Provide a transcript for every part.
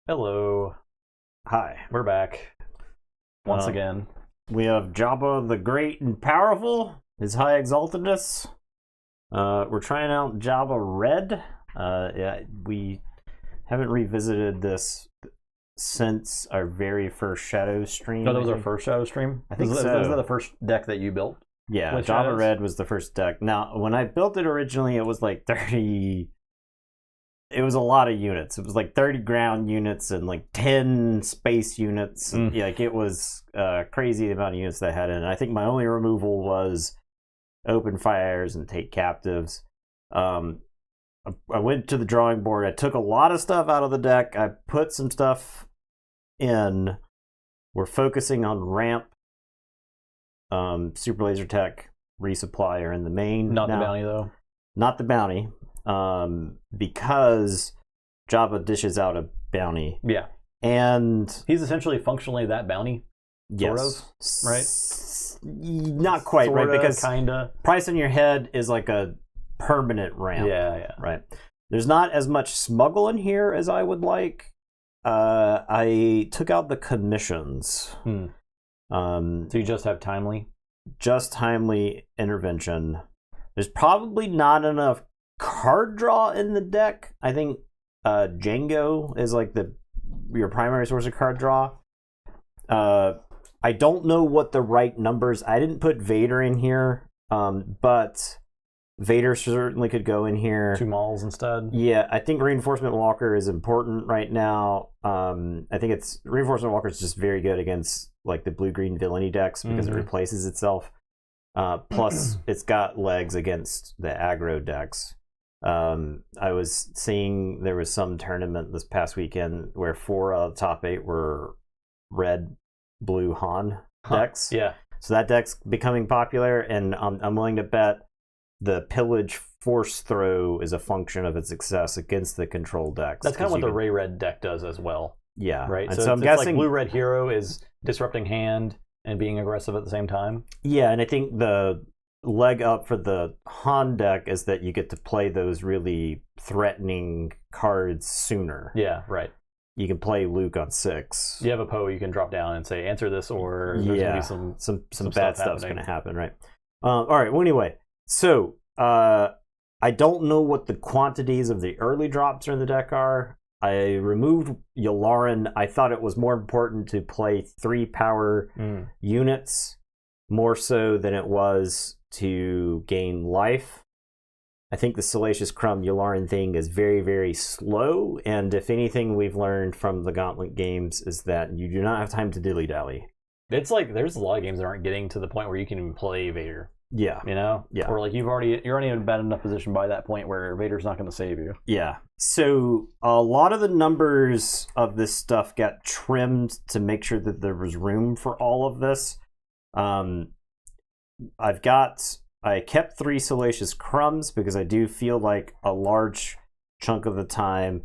Hello, Hi. we're back once again. We have Jabba the Great and Powerful, his high exaltedness. We're trying out Jabba Red. We haven't revisited this since our very first Shadow stream. No, that was our first Shadow stream? I think was so. That, was that the first deck that you built? Yeah, with Jabba Shadows? Red was the first deck. Now, when I built it originally, it was like 30... It was a lot of units. It was like 30 ground units and like 10 space units. Yeah, like it was crazy the amount of units that I had in it. I think my only removal was open fires and take captives. I went to the drawing board. I took a lot of stuff out of the deck. I put some stuff in. We're focusing on ramp, super laser tech, resupplier in the main. Not the bounty, though. Not the bounty. Because Jabba dishes out a bounty. Yeah. And he's essentially functionally that bounty. Yes. Sort of, right? Not quite, Sorta, right? Because kinda. price on your head is like a permanent ramp. Yeah. Right. There's not as much smuggle in here as I would like. I took out the commissions. So you just have timely? Just timely intervention. There's probably not enough card draw in the deck. I think Django is like your primary source of card draw. I don't know what the right numbers. I didn't put Vader in here, but Vader certainly could go in here. 2 Mauls instead. Yeah, I think Reinforcement Walker is important right now. I think Reinforcement Walker is just very good against like the blue-green villainy decks because it replaces itself. Plus, it's got legs against the aggro decks. I was seeing there was some tournament this past weekend where 4 out of the top 8 were red, blue Han decks. Yeah. So that deck's becoming popular, and I'm willing to bet the pillage force throw is a function of its success against the control decks. That's kind of what the Ray Red deck does as well. Yeah. Right. And so I'm it's guessing like Blue Red Hero is disrupting hand and being aggressive at the same time. Yeah, and I think the leg up for the Han deck is that you get to play those really threatening cards sooner. Yeah, right. You can play Luke on 6. You have a Poe you can drop down and say, answer this, or there's going to be some bad stuff's going to happen, right? All right, well, anyway, so I don't know what the quantities of the early drops in the deck are. I removed Yularen. I thought it was more important to play 3 power units more so than it was to gain life. I think the Salacious Crumb Yularen thing is very, very slow, and if anything we've learned from the Gauntlet games is that you do not have time to dilly-dally. It's like there's a lot of games that aren't getting to the point where you can even play Vader. Yeah. You know? Yeah. Or like you're already in a bad enough position by that point where Vader's not going to save you. Yeah. So a lot of the numbers of this stuff got trimmed to make sure that there was room for all of this. I kept 3 Salacious Crumbs because I do feel like a large chunk of the time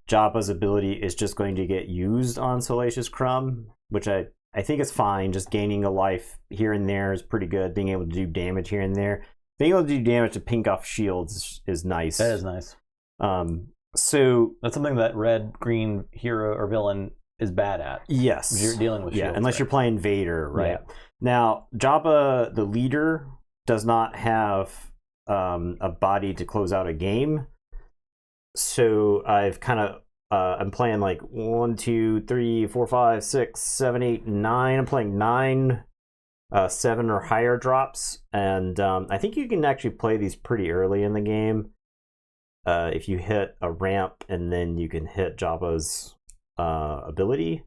Jabba's ability is just going to get used on Salacious Crumb, which I think is fine. Just gaining a life here and there is pretty good. Being able to do damage here and there. Being able to do damage to pink off shields is nice. That is nice. So that's something that red-green hero or villain is bad at. Yes. You're dealing with shields. Unless you're playing Vader, right? Yeah. Now, Jabba, the leader, does not have a body to close out a game. So I've kind of I'm playing like 1, 2, 3, 4, 5, 6, 7, 8, 9. I'm playing 9 7 or higher drops, and I think you can actually play these pretty early in the game. If you hit a ramp and then you can hit Jabba's ability.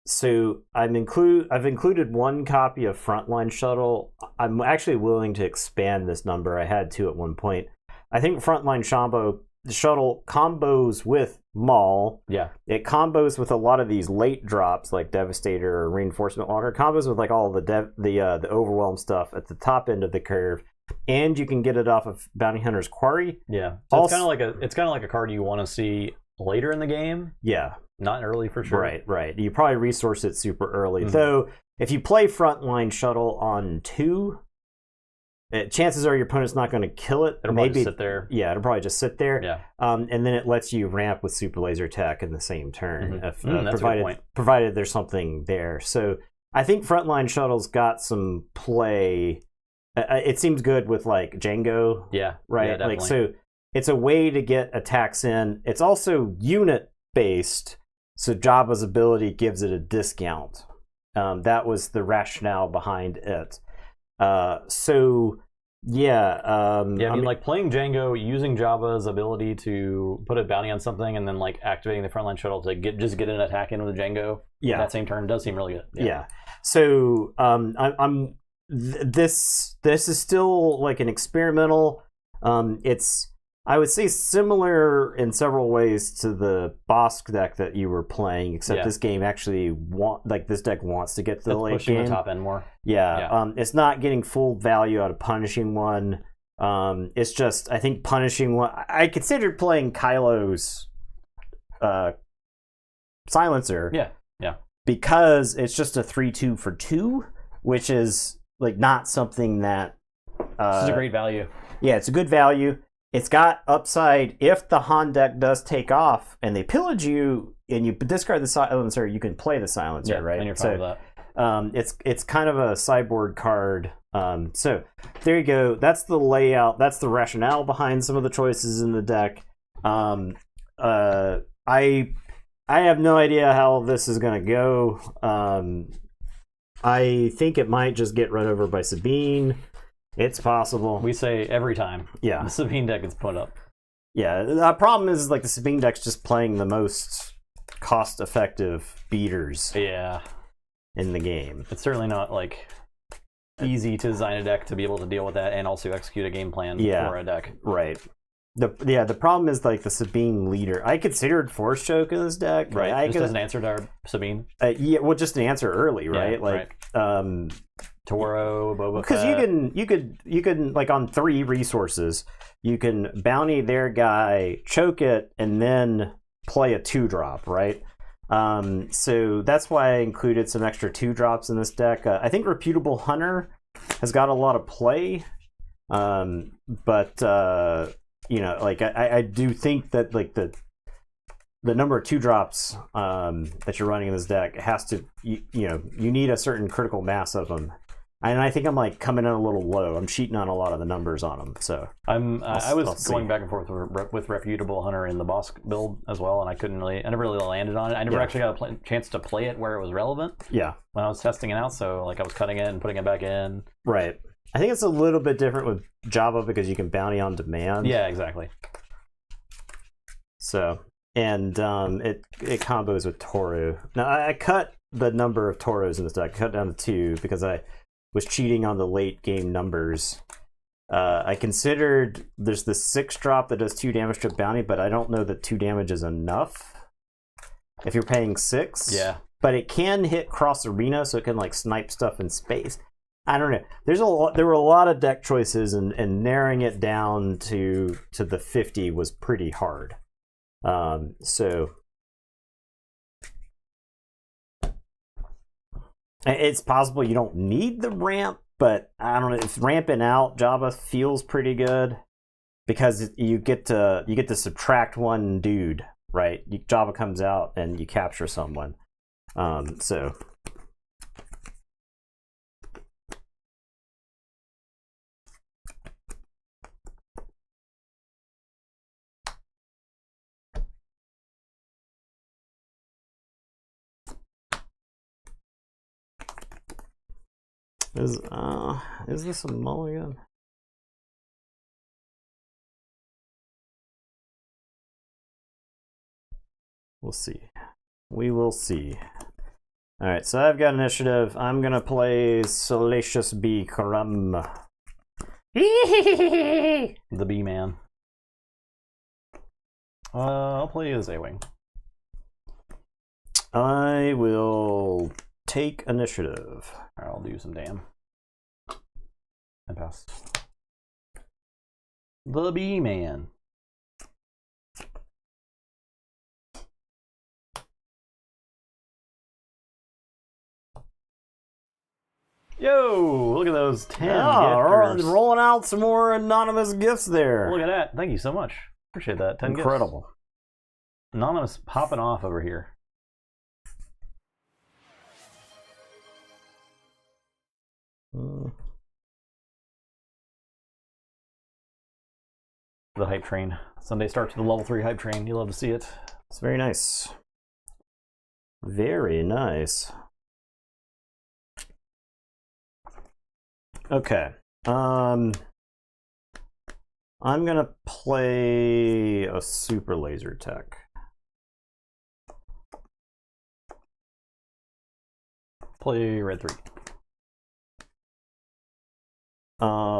So I've included 1 copy of Frontline Shuttle. I'm actually willing to expand this number. I had 2 at one point. I think Frontline Shuttle combos with Maul. Yeah. It combos with a lot of these late drops like Devastator or Reinforcement Walker. Combos with like all the Overwhelm stuff at the top end of the curve. And you can get it off of Bounty Hunter's Quarry. Yeah. So also, it's kind of like a card you want to see later in the game. Yeah. Not early for sure. Right. You probably resource it super early. Though, if you play Frontline Shuttle on 2, chances are your opponent's not going to kill it. It'll probably sit there. Yeah, it'll probably just sit there. Yeah. And then it lets you ramp with super laser attack in the same turn, that's a good point. provided there's something there. So I think frontline shuttles got some play. It seems good with like Django. Yeah. Right. Yeah, definitely. Like so, it's a way to get attacks in. It's also unit based, so Jabba's ability gives it a discount. That was the rationale behind it. So yeah, I mean, like playing Django, using Jabba's ability to put a bounty on something, and then like activating the frontline shuttle to get an attack in with Django. Yeah, that same turn does seem really good. Yeah. So this is still like an experimental. It's, I would say, similar in several ways to the Bosk deck that you were playing, except this game actually this deck wants to get to the late pushing game. the top end more. Yeah. It's not getting full value out of punishing one. It's just, I think punishing one. I considered playing Kylo's silencer. Yeah. Because it's just a 3/2 for 2, which is like not something that. This is a great value. Yeah, it's a good value. It's got upside if the Han deck does take off and they pillage you and you discard the silencer, you can play the silencer, right? And you're fine with that. It's kind of a sideboard card. So there you go. That's the layout. That's the rationale behind some of the choices in the deck. I have no idea how this is going to go. I think it might just get run over by Sabine. It's possible. We say every time. Yeah. The Sabine deck is put up. Yeah. The problem is like the Sabine deck's just playing the most cost-effective beaters. Yeah. In the game. It's certainly not like easy to design a deck to be able to deal with that and also execute a game plan for a deck. Right. The problem is like the Sabine leader. I considered Force Choke in this deck. Right. Just as an answer to our Sabine. Just an answer early, right? Toro, Boba Fett. Because you can like on 3 resources, you can bounty their guy, choke it, and then play a 2-drop, right? So that's why I included some extra 2-drops in this deck. I think Reputable Hunter has got a lot of play, but I do think that like the number of 2-drops that you're running in this deck has to you need a certain critical mass of them. And I think I'm like coming in a little low. I'm cheating on a lot of the numbers on them. So I was going back and forth with Reputable Hunter in the Bosk build as well, and I never really landed on it. I never actually got a chance to play it where it was relevant. Yeah, when I was testing it out, so like I was cutting it and putting it back in. Right. I think it's a little bit different with Jabba because you can bounty on demand. Yeah, exactly. So and it combos with Toru. Now I cut the number of Toros in this deck. I cut down to 2 because I was cheating on the late game numbers. I considered there's the 6-drop that does 2 damage to bounty, but I don't know that 2 damage is enough if you're paying 6. Yeah. But it can hit cross arena, so it can like snipe stuff in space. I don't know. There were a lot of deck choices, and narrowing it down to the 50 was pretty hard. So it's possible you don't need the ramp, but I don't know if ramping out Jabba feels pretty good because you get to subtract 1 dude, right? Jabba comes out and you capture someone. So is this a mulligan? We'll see. We will see. All right, so I've got initiative. I'm gonna play Salacious Bee Karam. The Bee Man. I'll play as A-Wing. I will take initiative. I'll do some damn. And pass. The Bee Man. Yo, look at those 10 gifters. Rolling out some more anonymous gifts there. Look at that. Thank you so much. Appreciate that. 10 Incredible. Gifts. Anonymous popping off over here. The hype train. Sunday starts with the level 3 hype train. You love to see it. It's very nice. Very nice. Okay. I'm gonna play a super laser tech. Play red 3.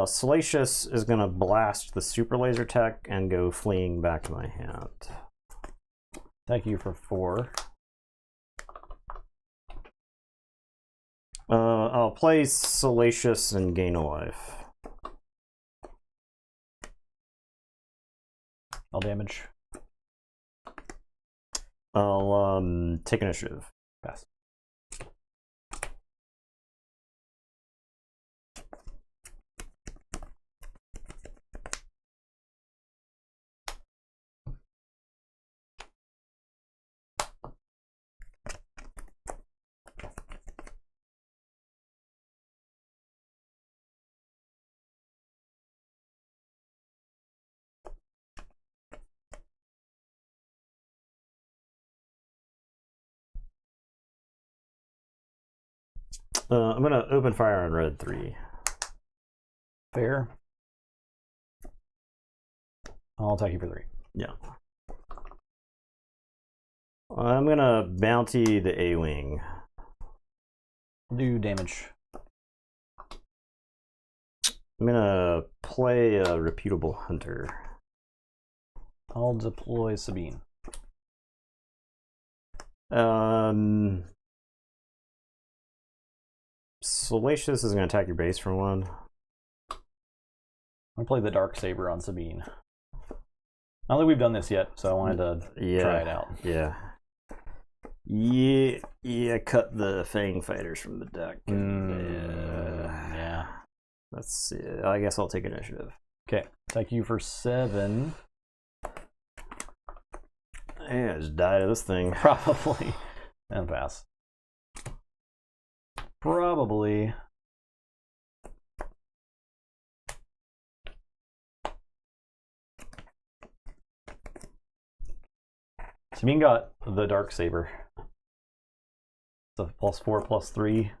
Salacious is gonna blast the super laser tech and go fleeing back to my hand. Thank you for 4. I'll play Salacious and gain a life. I'll damage. I'll take initiative. Pass. I'm gonna open fire on red 3. Fair. I'll attack you for 3. Yeah. I'm gonna bounty the A-wing. Do damage. I'm gonna play a reputable hunter. I'll deploy Sabine. Salacious is gonna attack your base for 1. I'm gonna play the Dark Saber on Sabine. I don't think we've done this yet, so I wanted to try it out. Yeah, cut the Fang Fighters from the deck. Yeah. Let's see. I guess I'll take initiative. Okay, thank you for 7. Yeah, just die to this thing. Probably. And pass. Probably. Sabine got the Dark Saber. It's a +4/+3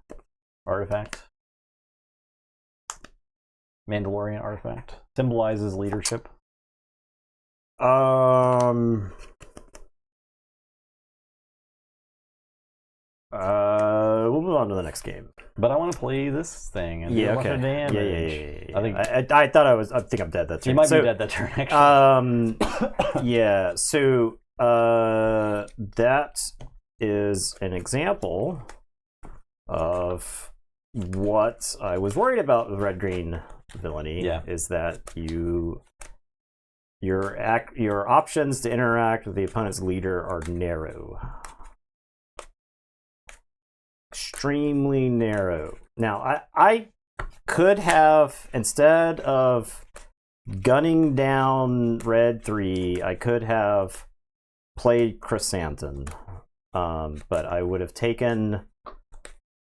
artifact. Mandalorian artifact. Symbolizes leadership. We'll move on to the next game. But I want to play this thing and do a bunch of damage. Yeah. I thought I think I'm dead that turn. You might be dead that turn, actually. Yeah. So that is an example of what I was worried about with red-green villainy. Yeah. Is that your options to interact with the opponent's leader are narrow. Extremely narrow. Now, I could have, instead of gunning down red 3, I could have played Chrysanthemum. But I would have taken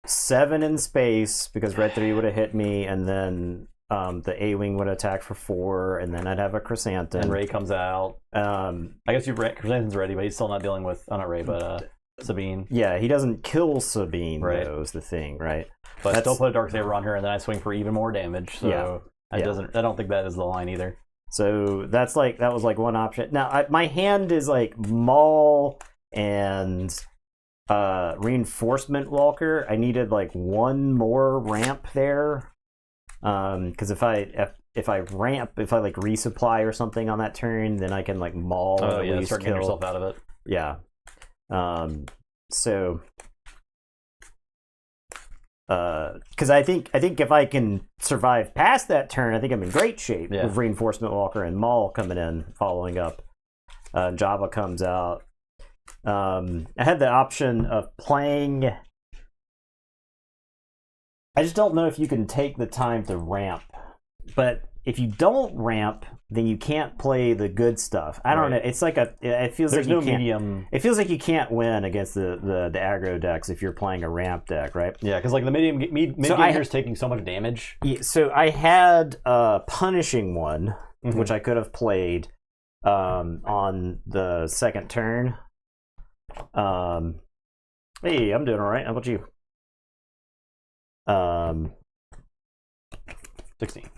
7 in space because red 3 would have hit me, and then the A-wing would attack for 4, and then I'd have a Chrysanthemum. And Ray comes out. I guess Chrysanthemum's ready, but he's still not dealing with, not Ray, but Sabine. Yeah, he doesn't kill Sabine, right. Though, is the thing, right? But I still put a Dark Saber on her, and then I swing for even more damage, so yeah. I don't think that is the line either. So that was one option. Now, my hand is like Maul and Reinforcement Walker. I needed like 1 more ramp there. Because if I like resupply or something on that turn, then I can like Maul. Oh yeah, start getting yourself out of it. Yeah. So because I think if I can survive past that turn, I think I'm in great shape with Reinforcement Walker and Maul coming in, following up. Jabba comes out. I had the option of playing I just don't know if you can take the time to ramp. But if you don't ramp, then you can't play the good stuff. I don't know. It's like it feels There's like you no can't, medium. It feels like you can't win against the aggro decks if you're playing a ramp deck, right? Yeah, because like the mid game is taking so much damage. Yeah, so I had a punishing one, which I could have played on the second turn. Hey, I'm doing all right. How about you? 16.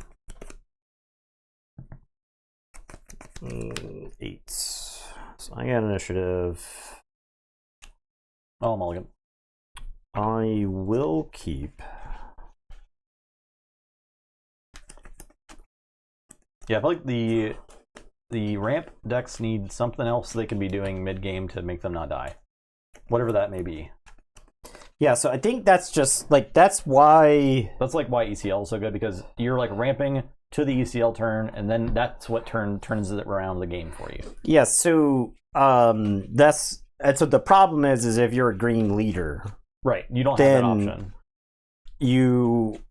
8. So I got initiative. Oh, mulligan. I will keep. Yeah, I feel like the ramp decks need something else they can be doing mid game to make them not die, whatever that may be. Yeah, so I think that's just like that's why ECL is so good, because you're like ramping to the ECL turn, and then that's what turns it around the game for you. Yeah, so that's so the problem is if you're a green leader, right? You don't have that option.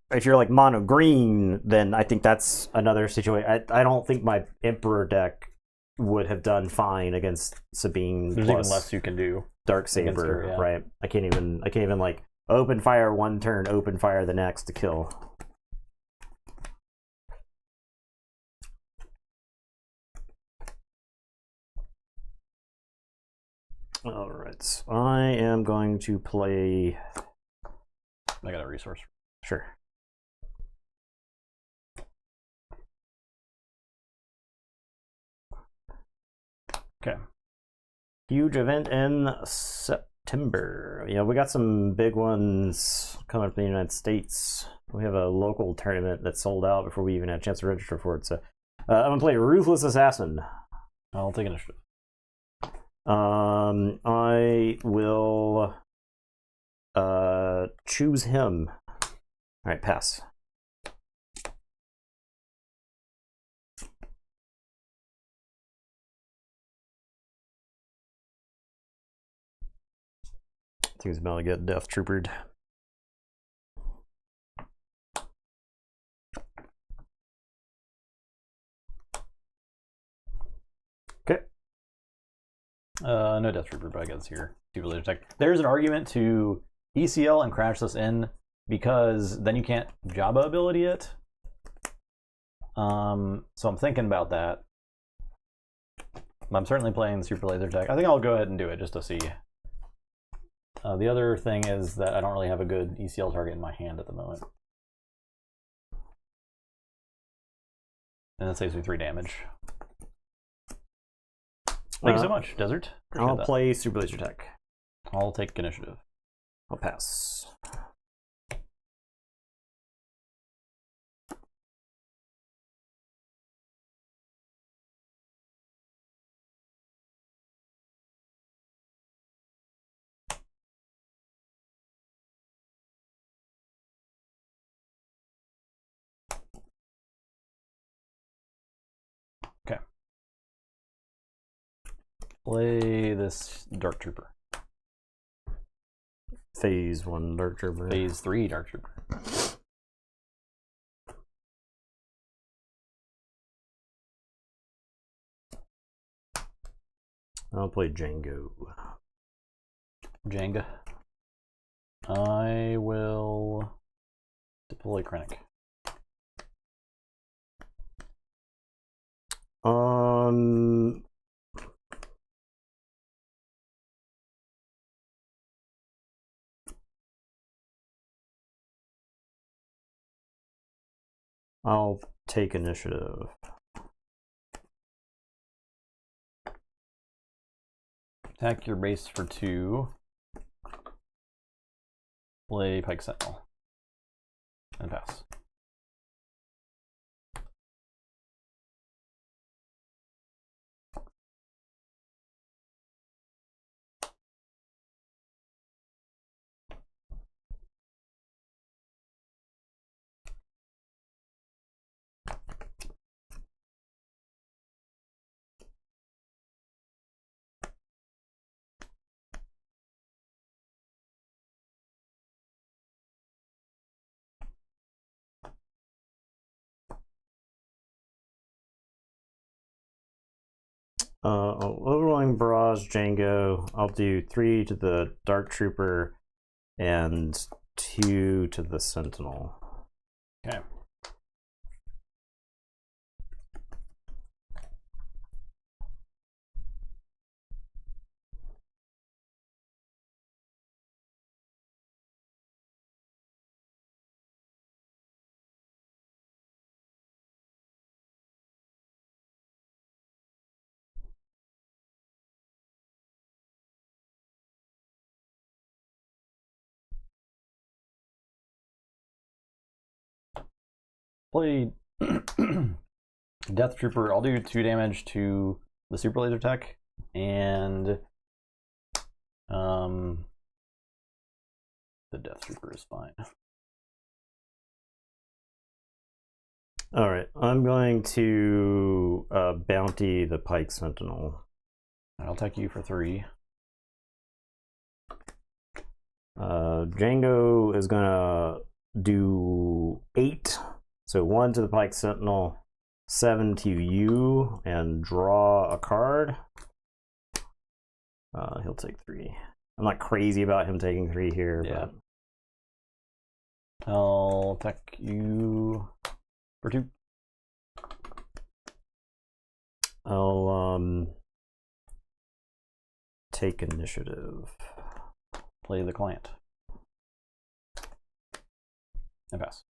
If you're like mono green, then I think that's another situation. I don't think my Emperor deck would have done fine against Sabine. There's even less you can do. Dark Saber, right? I can't even like open fire one turn, open fire the next to kill. All right, so I am going to play. I got a resource. Sure. Okay. Huge event in September. Yeah, we got some big ones coming from the United States. We have a local tournament that sold out before we even had a chance to register for it. So I'm gonna play Ruthless Assassin. I'll take initiative. I will choose him. All right, pass. I think he's about to get Death Troopered. Okay. No Death Trooper, but I guess here. Super laser tech. There's an argument to ECL and crash this in, because then you can't Jabba ability it. So I'm thinking about that. I'm certainly playing Super Laser Tech. I think I'll go ahead and do it just to see. The other thing is that I don't really have a good ECL target in my hand at the moment. And that saves me 3 damage. Thank you so much, Desert. I'll play Super Laser Tech. I'll take initiative. I'll pass. Okay. Play this Dark Trooper. Phase 1 Dark Trooper. Phase 3 Dark Trooper. I'll play Django. Jenga. I will deploy Krennic. I'll take initiative. Attack your base for 2. Play Pike Sentinel. And pass. Overwhelming Barrage, Django. I'll do 3 to the Dark Trooper and 2 to the Sentinel. Okay. Play Death Trooper. I'll do 2 damage to the super laser tech, and the Death Trooper is fine. All right, I'm going to bounty the Pike Sentinel. I'll take you for 3. Django is gonna do 8, so 1 to the Pike Sentinel, 7 to you, and draw a card. He'll take 3. I'm not crazy about him taking 3 here. Yeah. But I'll attack you for 2. I'll take initiative. Play the Client. And pass.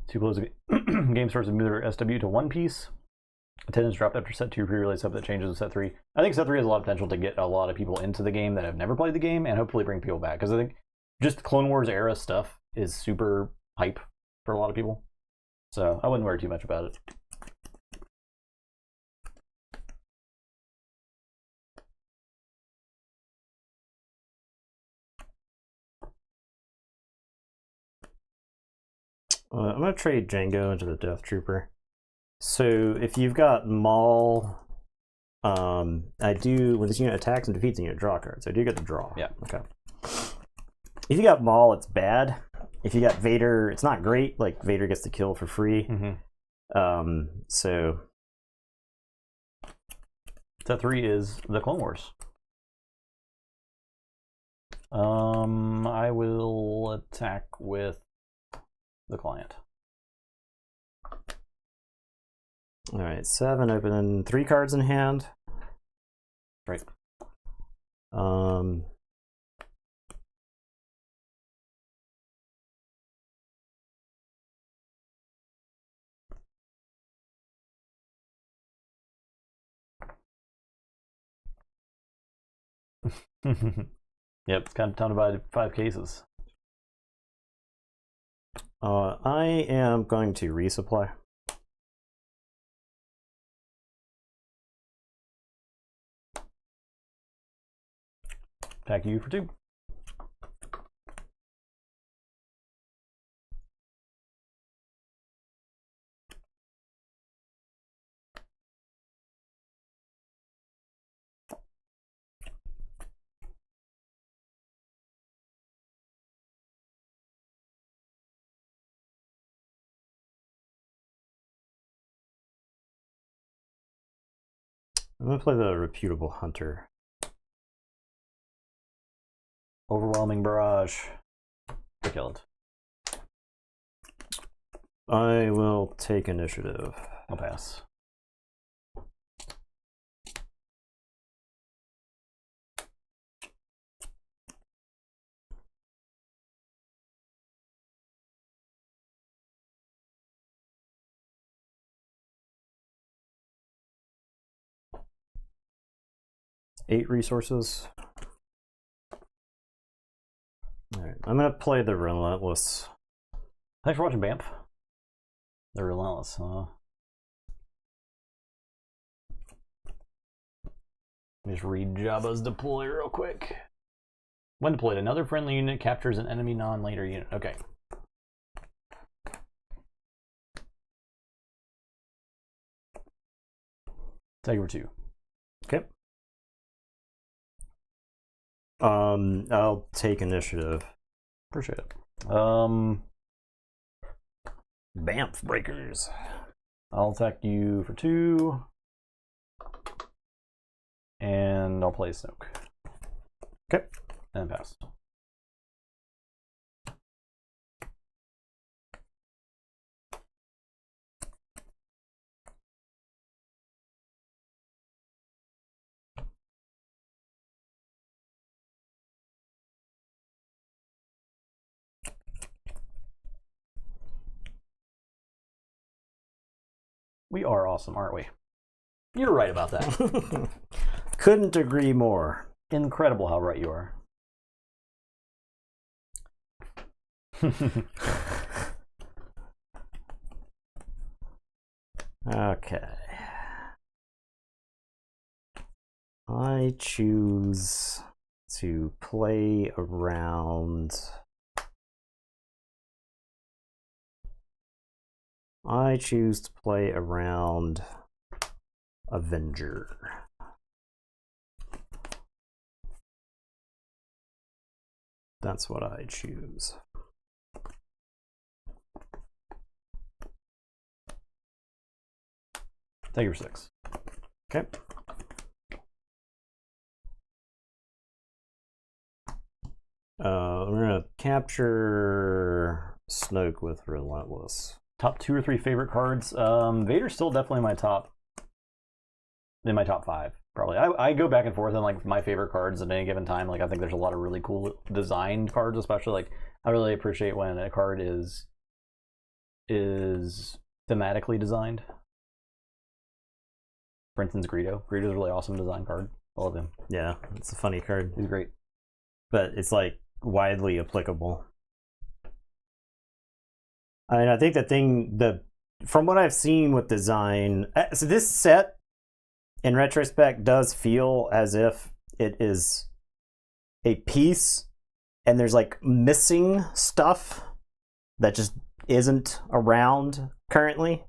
To close the game starts with mover SW to 1 piece. Attendance dropped after set 2 pre-release stuff that changes to set 3. I think set 3 has a lot of potential to get a lot of people into the game that have never played the game and hopefully bring people back. Because I think just Clone Wars era stuff is super hype for a lot of people. So I wouldn't worry too much about it. I'm going to trade Django into the Death Trooper. So if you've got Maul, I do, when this unit attacks and defeats a unit, draw cards. I do get to draw. Yeah. Okay. If you got Maul, it's bad. If you got Vader, it's not great. Like, Vader gets the kill for free. Mm-hmm. So Set 3 is the Clone Wars. I will attack with the Client. All right, 7, opening 3 cards in hand. Right. Yep, it's kind of time to buy 5 cases. I am going to resupply. Attack you for 2. I'm going to play the Reputable Hunter. Overwhelming Barrage. Kill it. I will take initiative. I'll pass. Eight resources. Alright, I'm gonna play the Relentless. Thanks for watching, Bamf. They're relentless, huh? Let me just read Jabba's deploy real quick. When deployed, another friendly unit captures an enemy non-later unit. Okay. Tiger 2. Okay. I'll take initiative. Appreciate it. Bamf breakers. I'll attack you for 2. And I'll play Snoke. Okay. And pass. We are awesome, aren't we? You're right about that. Couldn't agree more. Incredible how right you are. Okay. I choose to play around. I choose to play around Avenger. That's what I choose. Take your 6. Okay. We're gonna capture Snoke with Relentless. Top 2 or 3 favorite cards. Vader's still definitely in my top 5. Probably. I go back and forth on like my favorite cards at any given time. Like I think there's a lot of really cool designed cards, especially like I really appreciate when a card is thematically designed. For instance, Greedo. Greedo's a really awesome design card. I love him. Yeah, it's a funny card. He's great. But it's like widely applicable. I mean, I think from what I've seen with design, so this set in retrospect does feel as if it is a piece and there's like missing stuff that just isn't around currently.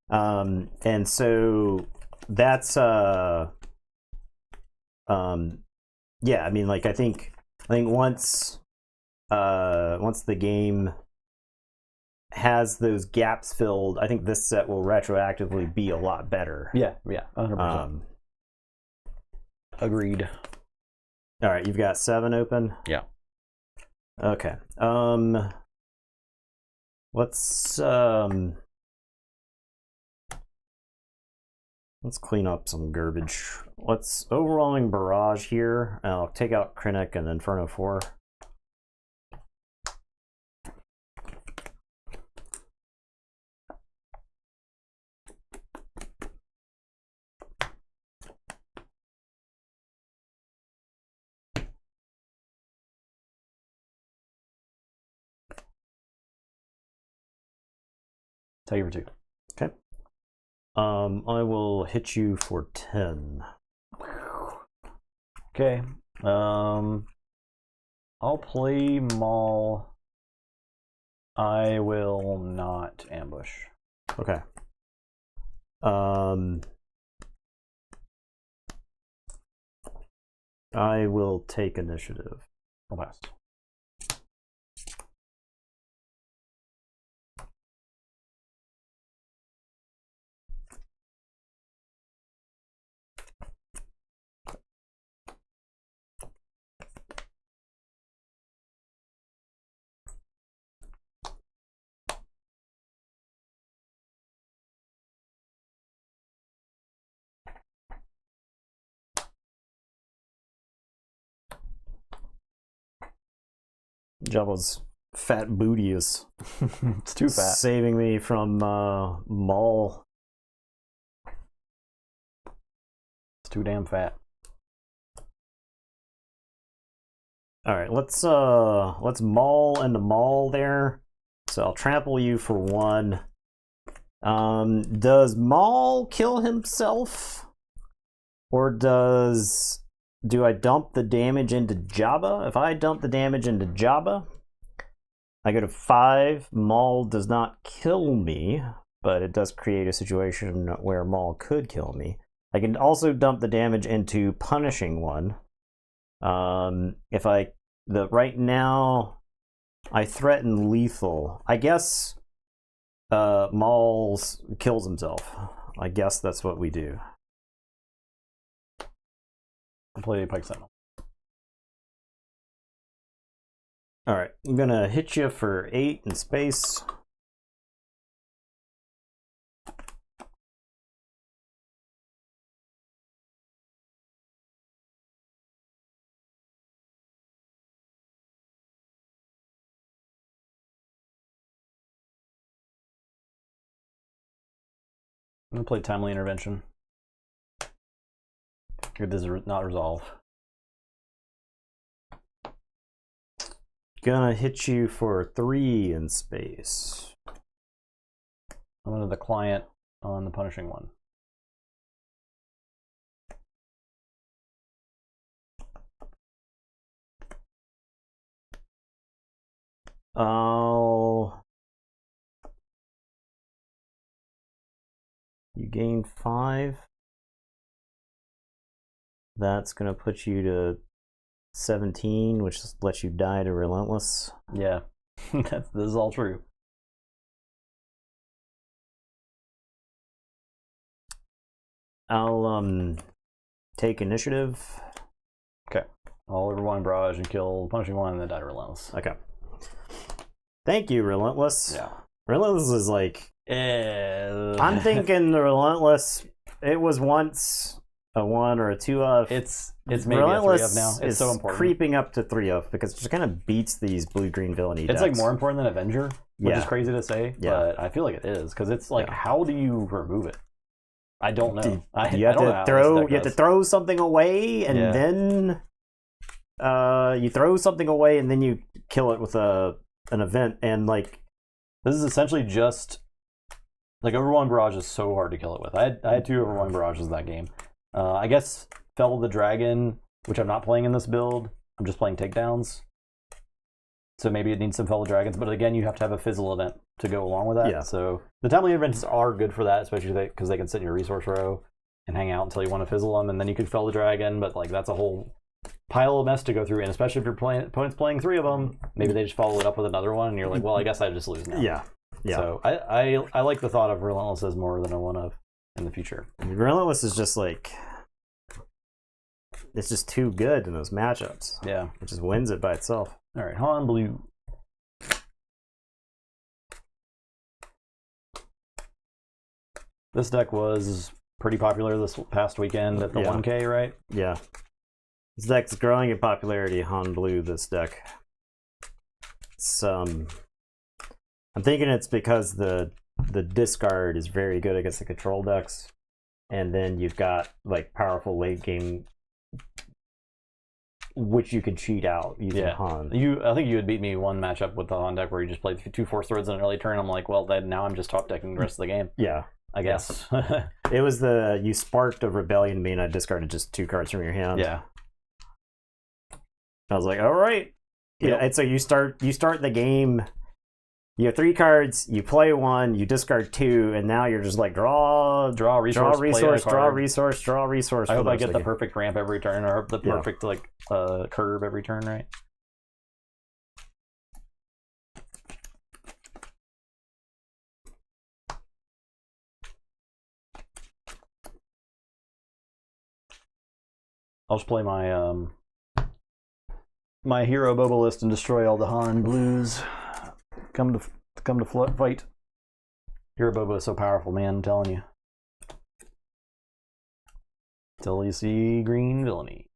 And so that's yeah, I mean, like I think once the game has those gaps filled, I think this set will retroactively be a lot better. Yeah, 100%. Agreed. All right, you've got 7 open. Yeah. Okay. Let's clean up some garbage. Let's overwhelming barrage here. I'll take out Krennic and Inferno 4. Take it for 2. Okay. I will hit you for 10. Okay. I'll play Maul. I will not ambush. Okay. I will take initiative. I'll pass. Jabba's fat booty is It's too fat. saving me from Maul. It's too damn fat. All right, let's maul into Maul there. So I'll trample you for 1. Does Maul kill himself, or do I dump the damage into Jabba? If I dump the damage into Jabba, I go to 5. Maul does not kill me, but it does create a situation where Maul could kill me. I can also dump the damage into punishing one. If right now I threaten lethal. I guess Maul's kills himself. I guess that's what we do. I'll play Pike Sentinel. All right, I'm gonna hit you for 8 in space. I'm gonna play Timely Intervention. It does not resolve. Gonna hit you for 3 in space. I'm going to the client on the punishing one. You gain 5. That's gonna put you to 17, which lets you die to Relentless. Yeah, this is all true. I'll take initiative. Okay. I'll overwhelm barrage and kill punishing one and then die to Relentless. Okay. Thank you, Relentless. Yeah. Relentless is like I'm thinking the Relentless. It was once a 1 or a 2 of. It's maybe Relentless a 3 of now. It's so important. Creeping up to 3 of because it just kind of beats these blue-green villainy decks. It's like more important than Avenger, which is crazy to say, but I feel like it is because it's like, how do you remove it? I don't know. You have to throw something away, and then you throw something away, and then you kill it with an event, and like this is essentially just like Overwhelming Barrage is so hard to kill it with. I had 2 Overwhelming Barrages that game. I guess Fell the Dragon, which I'm not playing in this build. I'm just playing takedowns. So maybe it needs some Fell the Dragons, but again, you have to have a fizzle event to go along with that. Yeah. So the timely events are good for that, especially because they can sit in your resource row and hang out until you want to fizzle them, and then you can Fell the Dragon, but like that's a whole pile of mess to go through, and especially if your opponent's playing 3 of them, maybe they just follow it up with another one, and you're like, well, I guess I just lose now. Yeah. So I like the thought of Relentless as more than a 1 of in the future. Relentless is just like it's just too good in those matchups. Yeah. It just wins it by itself. All right, Han Blue. This deck was pretty popular this past weekend at the 1K, right? Yeah. This deck's growing in popularity, Han Blue, this deck. It's, I'm thinking it's because the discard is very good against the control decks, and then you've got like powerful late game which you can cheat out using Han. I think you had beat me one matchup with the Han deck where you just played 2 Force Threads in an early turn. I'm like, well, then now I'm just top decking the rest of the game. Yeah. I guess. It was you sparked a rebellion me and I discarded just 2 cards from your hand. Yeah. I was like, all right. Yeah. And so you start the game. You have 3 cards, you play 1, you discard 2, and now you're just like draw resource, draw resource. I hope I get the perfect ramp every turn, or the perfect curve every turn, right? I'll just play my my hero Boba list and destroy all the Han Blues. Come to fight. Hero Boba is so powerful, man. I'm telling you. Till you see green villainy.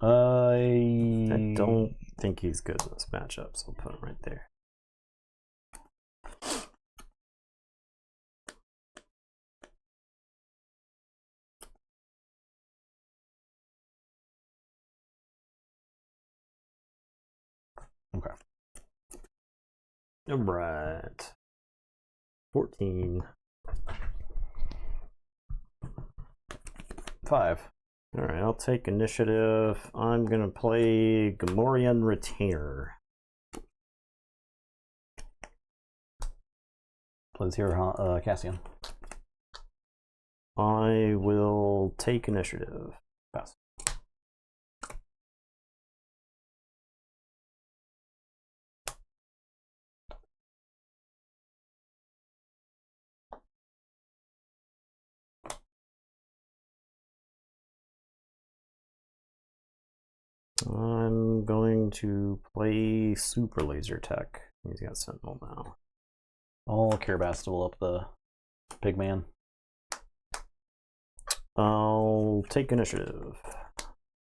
I don't think he's good in this matchup, so I'll put him right there. Okay. All right. 14. 5. All right, I'll take initiative. I'm going to play Gamorrean Retainer. Plays here, Cassian. I will take initiative. Pass. I'm going to play Super Laser Tech. He's got Sentinel now. I'll Carabastable up the Pigman. I'll take initiative.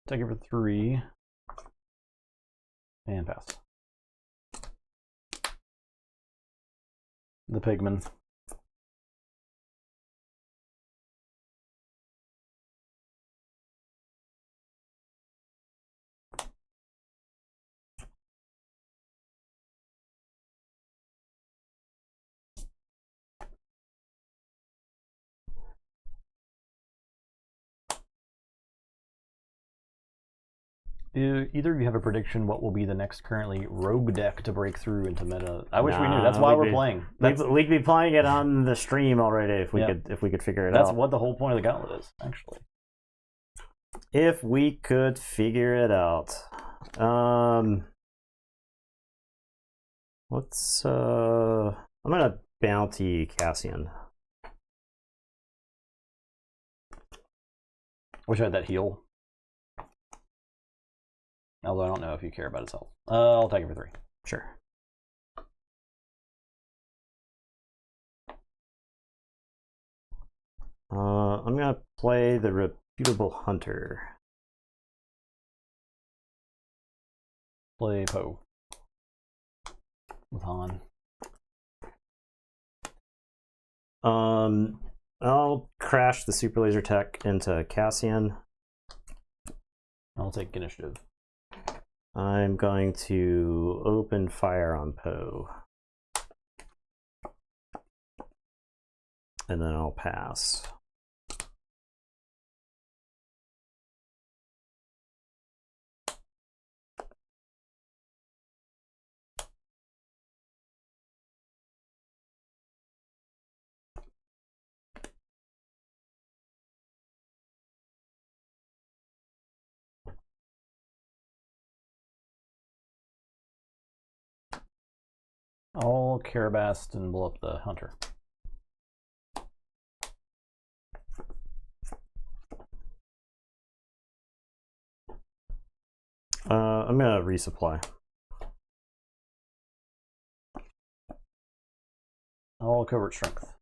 Take it for 3. And pass. The Pigman. Do either of you have a prediction what will be the next currently rogue deck to break through into meta? I wish we knew. That's why we're playing. We'd be playing it on the stream already if we could figure it out. That's what the whole point of the gauntlet is, actually. If we could figure it out. Let's I'm gonna bounty Cassian. Wish I had that heal. Although I don't know if you care about his health. I'll take it for 3. Sure. I'm gonna play the Reputable Hunter. Play Poe. With Han. I'll crash the Super Laser Tech into Cassian. I'll take initiative. I'm going to open fire on Poe. And then I'll pass. I'll Carabast and blow up the Hunter. I'm gonna resupply. I'll Covert Strength.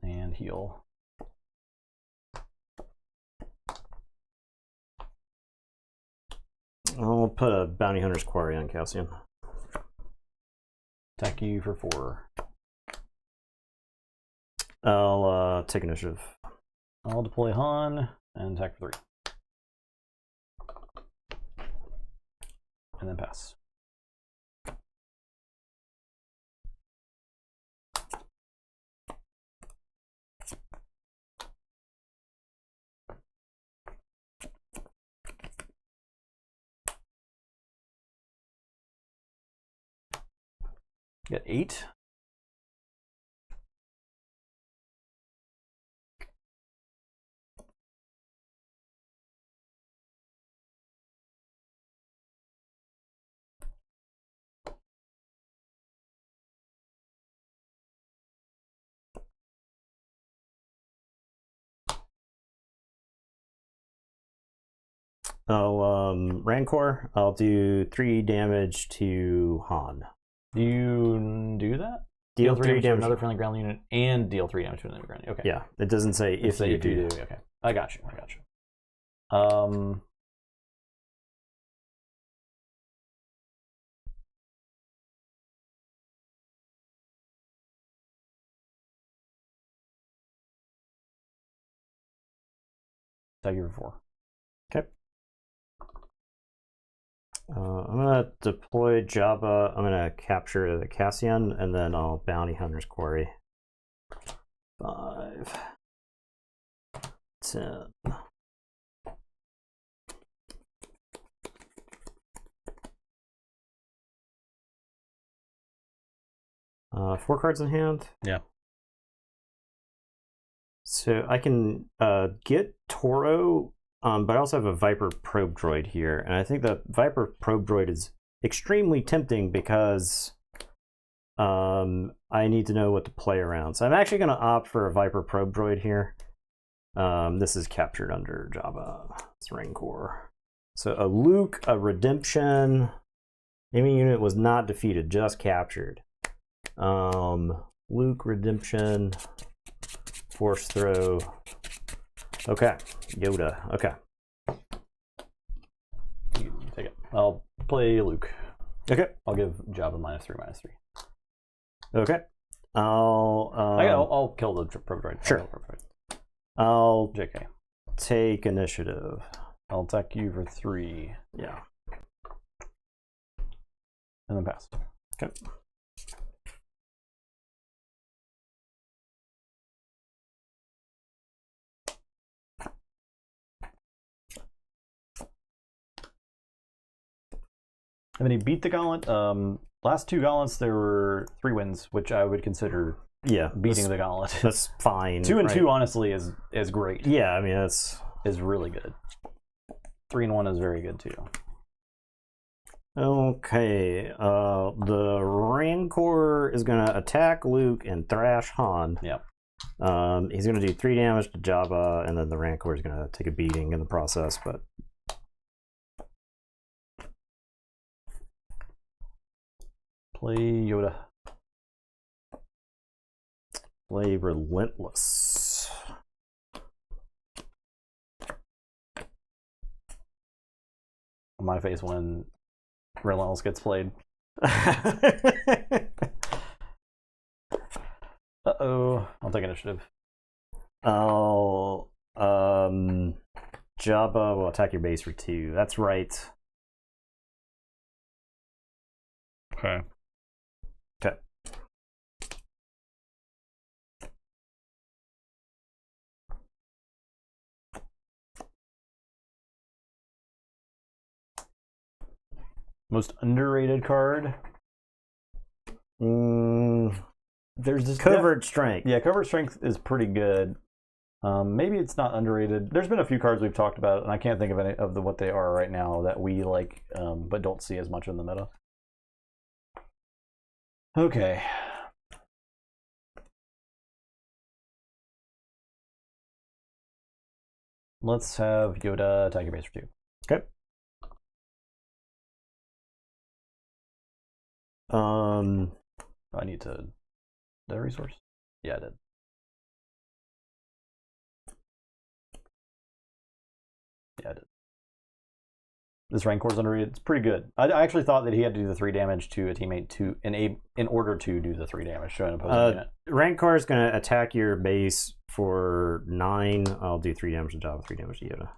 And heal. I'll put a Bounty Hunter's Quarry on Cassian. Attack you for 4. I'll take initiative. I'll deploy Han and attack for 3. And then pass. Get 8. Rancor, I'll do 3 damage to Han. Do you do that? Deal 3 damage to another friendly ground unit and deal 3 damage to another ground unit. Okay. Yeah, it doesn't say if you do. Okay. I got you. Attack you for 4. Okay. I'm gonna deploy Jabba. I'm gonna capture the Cassian, and then I'll Bounty Hunter's Quarry. 5, 10. 4 cards in hand. Yeah. So I can get Toro, but I also have a Viper probe droid here, and I think the Viper probe droid is extremely tempting because I need to know what to play around. So I'm actually going to opt for a Viper probe droid here. This is captured under Jabba. It's Rancor. So a Luke, a Redemption. Enemy unit was not defeated, just captured. Luke, Redemption, Force Throw. Okay, Yoda. Okay. You can take it. I'll play Luke. Okay. I'll give Jabba -3/-3. Okay. I'll kill the probe droid. Sure. I'll JK. take initiative. I'll attack you for 3. Yeah. And then pass. Okay. And then he beat the gauntlet. Last 2 gauntlets, there were 3 wins, which I would consider beating the gauntlet. That's fine. 2 and 2, honestly, is great. Yeah, I mean is really good. 3 and 1 is very good too. Okay. The Rancor is gonna attack Luke and thrash Han. Yep. He's gonna do 3 damage to Jabba, and then the Rancor is gonna take a beating in the process, but. Play Yoda. Play Relentless. My face when Relentless gets played. Uh-oh. I'll take initiative. Oh, Jabba will attack your base for 2. That's right. Okay. Okay. Most underrated card. There's this Covert Strength. Yeah, Covert Strength is pretty good. Maybe it's not underrated. There's been a few cards we've talked about, and I can't think of any of what they are right now that we like, but don't see as much in the meta. Okay. Let's have Yoda attack your base for 2. Okay. I need to. Did I resource? Yeah, I did. Yeah, I did. This Rancor's underrated. It's pretty good. I actually thought that he had to do the 3 damage to a teammate in order to do the 3 damage to an opposing unit. Rancor is going to attack your base for 9. I'll do 3 damage to Jabba, 3 damage to Yoda.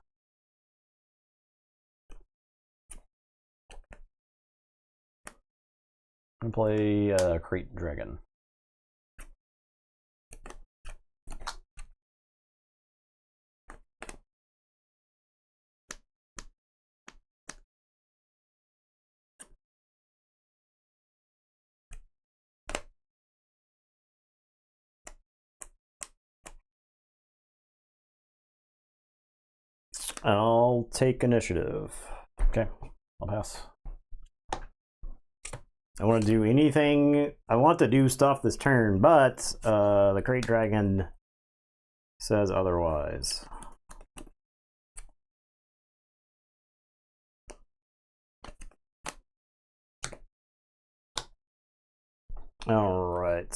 I'm gonna play Crate Dragon. I'll take initiative. Okay, I'll pass. I want to do anything. I want to do stuff this turn, but the Crate Dragon says otherwise. All right.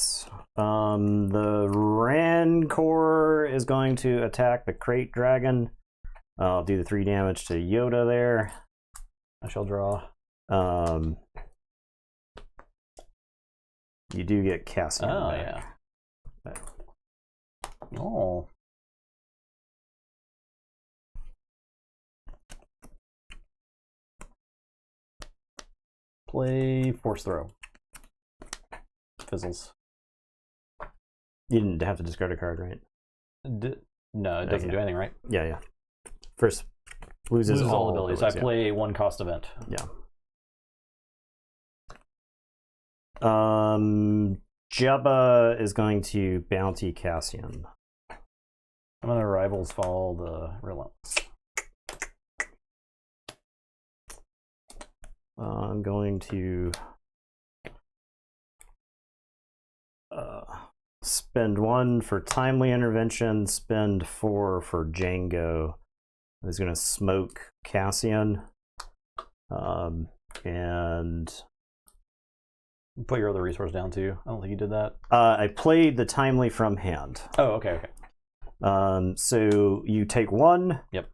The Rancor is going to attack the Crate Dragon. I'll do the 3 damage to Yoda there. I shall draw. You do get Cassian. Oh, back. yeah. Oh. Play Force Throw. Fizzles. You didn't have to discard a card, right? No, it doesn't do anything, right? Yeah, yeah. First, loses all abilities. I play a 1-cost event. Yeah. Jabba is going to bounty Cassian. I'm gonna Rivals Fall the Relentless. I'm going to spend 1 for Timely Intervention, spend 4 for Django. He's going to smoke Cassian. And put your other resource down too. I don't think you did that. I played the Timely from hand. Oh, okay. So you take 1. Yep.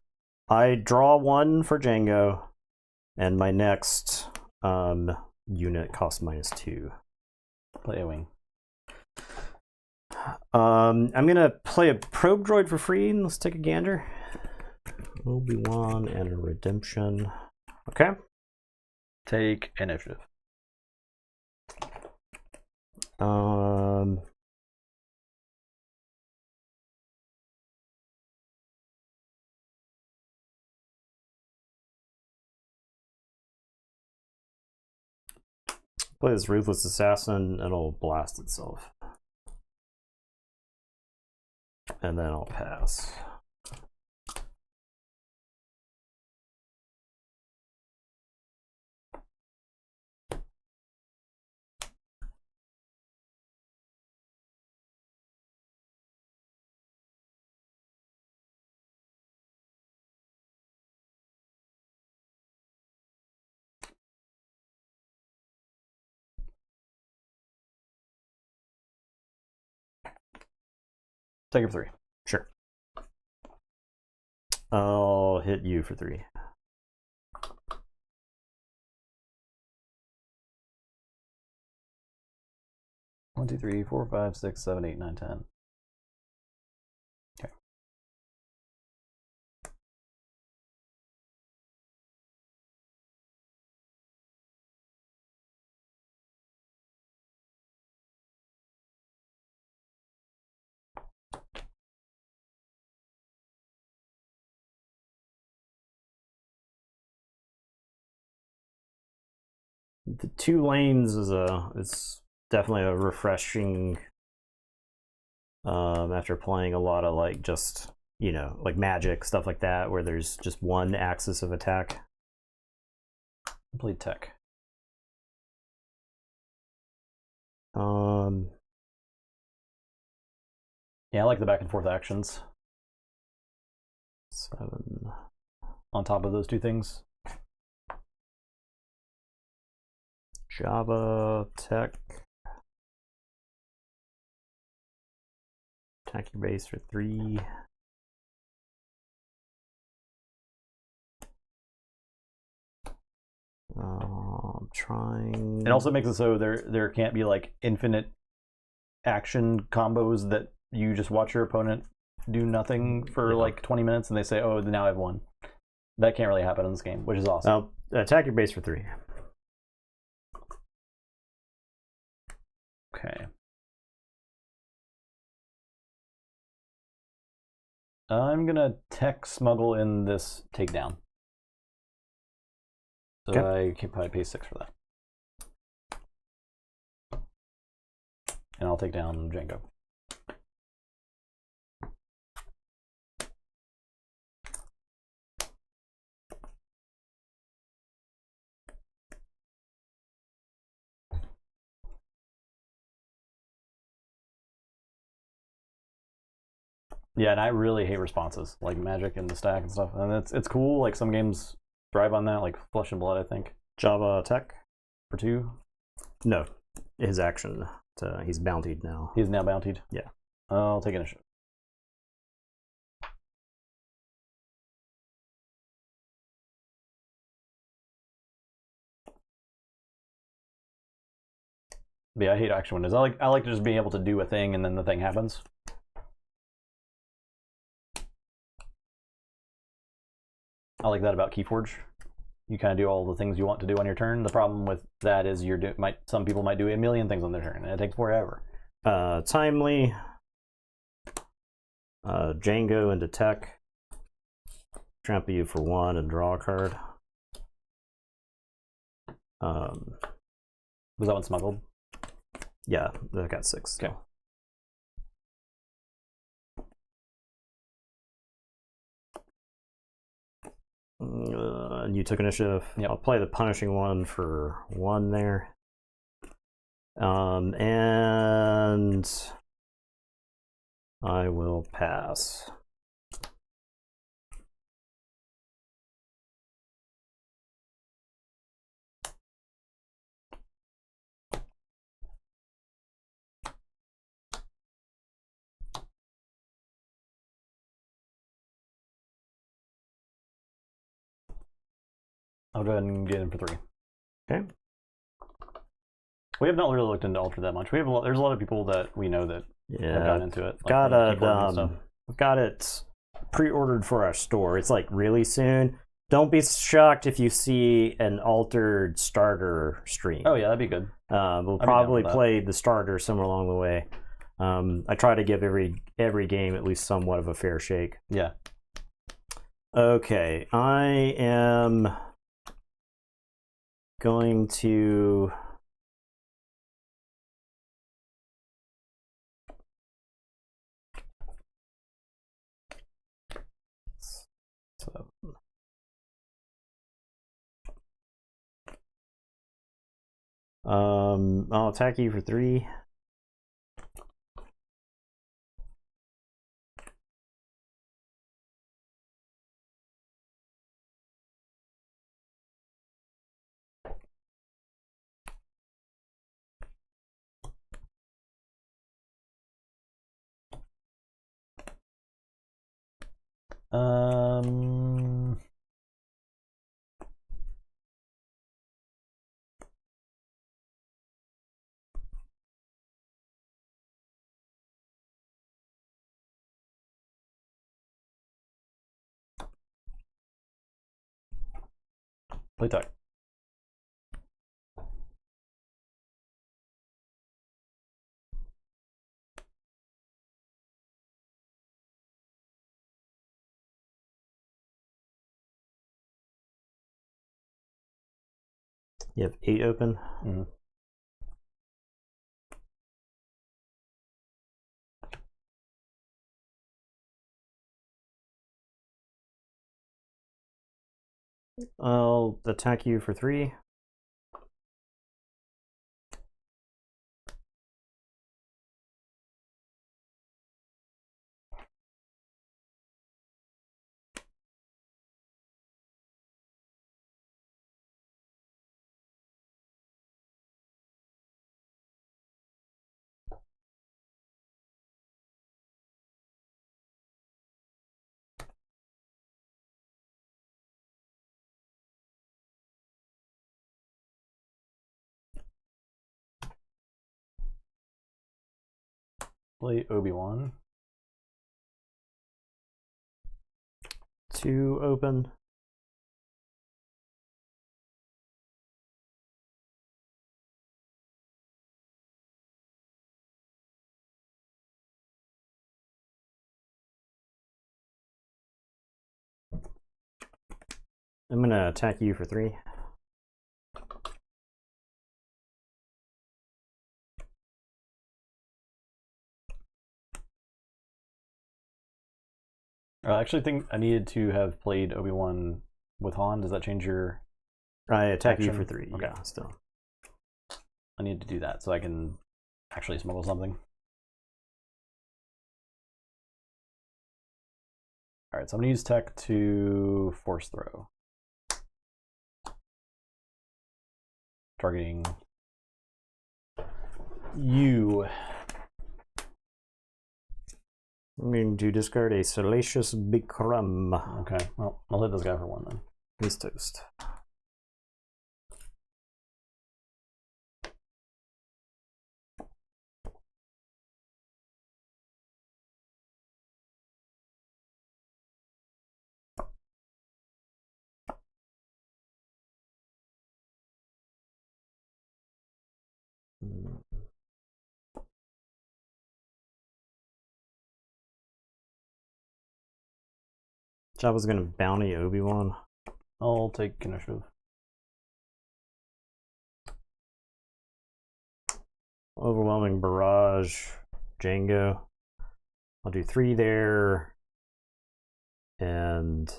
I draw 1 for Django, and my next unit costs -2. Play a wing. I'm gonna play a probe droid for free, and let's take a gander. Obi-Wan and a redemption. Okay. Take initiative. Play this Ruthless Assassin, it'll blast itself. And then I'll pass. Take it for 3. Sure. I'll hit you for 3. One, 2, 3, 4, 5, 6, 7, 8, 9, 10. Okay. The 2 lanes is definitely a refreshing after playing a lot of like just, you know, like Magic, stuff like that, where there's just one axis of attack. Play tech. Yeah, I like the back and forth actions. 7. On top of those 2 things. Jabba, tech. Attack your base for 3. I'm trying. It also makes it so there can't be like infinite action combos that you just watch your opponent do nothing for like 20 minutes and they say, oh, now I've won. That can't really happen in this game, which is awesome. Attack your base for 3. Okay. I'm gonna tech smuggle in this takedown. So okay. I can probably pay 6 for that. And I'll take down Django. Yeah, and I really hate responses, like Magic and the stack and stuff. And it's cool, like some games thrive on that, like Flesh and Blood, I think. Jabba tech for 2? No, his action. He's bountied now. He's now bountied? Yeah. I'll take initiative. But yeah, I hate action windows. I like to just being able to do a thing and then the thing happens. I like that about Keyforge. You kind of do all the things you want to do on your turn. The problem with that is some people might do a million things on their turn, and it takes forever. Timely. Django into tech. Trample you for 1 and draw a card. Was that one smuggled? Yeah, I got 6. Okay. You took initiative. Yep. I'll play the punishing one for 1 there. And I will pass. I'll go ahead and get in for 3. Okay. We have not really looked into Alter that much. There's a lot of people that we know that have gotten into it. Like I've got it pre-ordered for our store. It's like really soon. Don't be shocked if you see an altered starter stream. Oh yeah, that'd be good. We'll probably play the starter somewhere along the way. I try to give every game at least somewhat of a fair shake. Yeah. Okay, I am going to I'll attack you for 3. Play tech. You have 8 open. Mm-hmm. I'll attack you for 3. Play Obi-Wan. 2 open. I'm gonna attack you for 3. I actually think I needed to have played Obi-Wan with Han. Does that change your... I attack you action? for 3. Okay. Yeah, still. I need to do that so I can actually smuggle something. Alright, so I'm going to use tech to force throw. Targeting you. I'm going to discard a Salacious Bikram. Okay, well, I'll hit this guy for 1 then. He's toast. Jabba's gonna bounty Obi-Wan. I'll take initiative. Overwhelming Barrage, Django. I'll do 3 there. And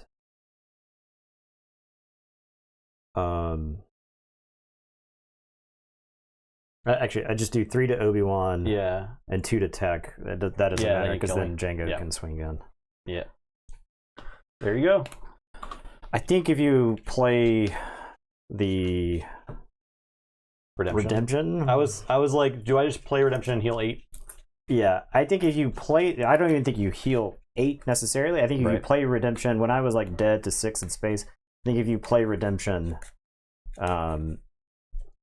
Actually, I just do 3 to Obi-Wan. Yeah. And 2 to Tech. That doesn't matter because then Django can swing in. Yeah. There you go. I think if you play the Redemption. I was like, do I just play Redemption and heal 8? Yeah, I think if you play, I don't even think you heal 8 necessarily. I think if you play Redemption, when I was like dead to 6 in space, I think if you play Redemption, I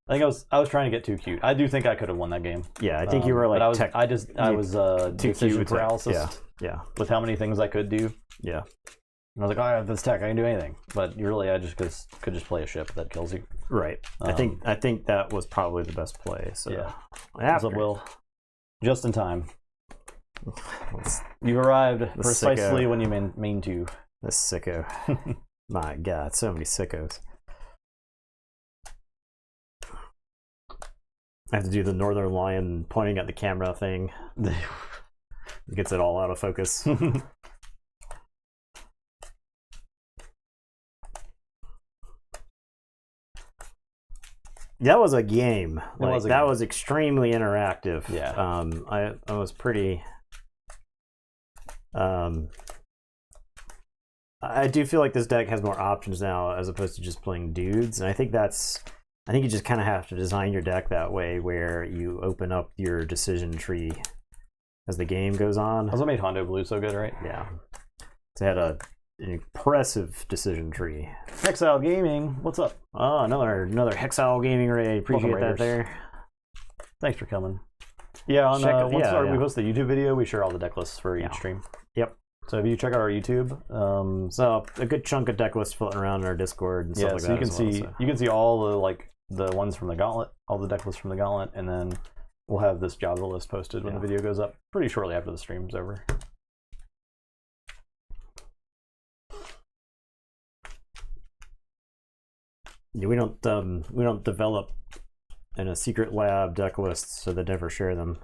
think I was trying to get too cute. I do think I could have won that game. Yeah, I think you were like. But I was decision paralysis. Yeah. With how many things I could do. Yeah. And I was like, I have this tech, I can do anything. But I just could just play a ship that kills you. Right. I think that was probably the best play. So yeah. After. Will, just in time. You arrived precisely when you mean to. This sicko. My God, so many sickos. I have to do the Northern Lion pointing at the camera thing. Gets it all out of focus. That was a game. That was extremely interactive. Yeah. I was pretty. I do feel like this deck has more options now as opposed to just playing dudes, and I think you just kind of have to design your deck that way, where you open up your decision tree as the game goes on. That's what made Hondo Blue so good, right? Yeah. It had an impressive decision tree. Exile Gaming, what's up? Oh, another Hexile Gaming Ray. Appreciate that there. Thanks for coming. Yeah, on we post the YouTube video, we share all the deck lists for each stream. Yep. So if you check out our YouTube, so a good chunk of deck lists floating around in our Discord and stuff like that. You can see all the ones from the Gauntlet, all the deck lists from the Gauntlet, and then we'll have this Jabba list posted when the video goes up pretty shortly after the stream's over. Yeah, we don't develop in a secret lab deck lists, so they never share them.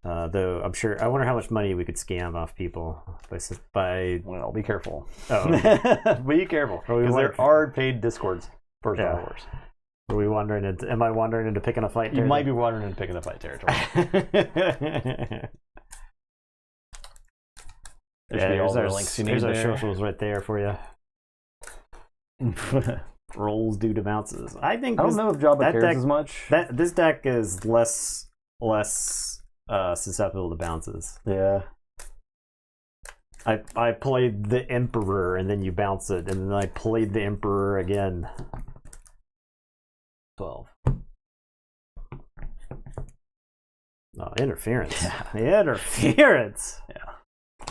Though I'm sure, I wonder how much money we could scam off people by. Well, be careful. Oh, be careful, because there are paid Discords for Star Wars. Are we wandering into? Am I wandering into picking a fight territory? You might be wandering into picking a fight territory. There's our links you need. There's our socials right there for you. Rolls due to bounces. I don't know if Jabba cares as much. This deck is less susceptible to bounces. Yeah. I played the Emperor and then you bounce it, and then I played the Emperor again. 12. Oh, interference. Yeah. Interference. Yeah.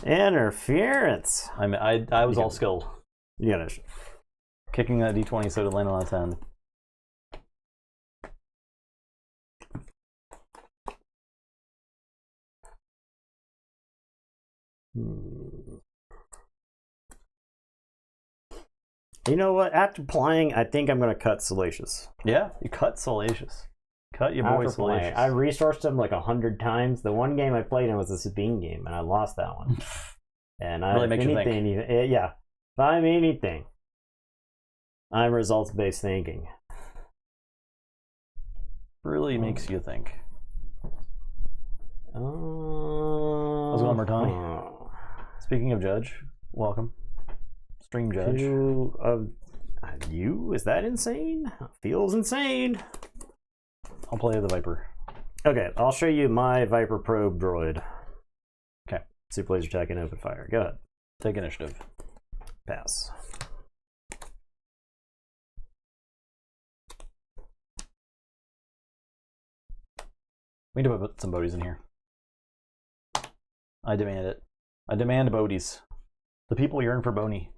Interference. I was all skill. You gotta. Kicking that D20 so to land on a 10. You know what? After playing, I think I'm going to cut Salacious. Yeah, you cut Salacious. Cut your boy Salacious. I resourced him like 100 times. The one game I played him was a Sabine game, and I lost that one. And really makes you think. Yeah. If I'm anything, I'm results-based thinking. Really makes you think. How's it going, Martani? Speaking of Judge, welcome. Stream Judge. You? Is that insane? Feels insane. I'll play the Viper. Okay, I'll show you my Viper probe droid. Okay. Super laser attack and open fire. Go ahead. Take initiative. Pass. We need to put some Bodies in here. I demand it. I demand Bodies. The people yearn for Bonies.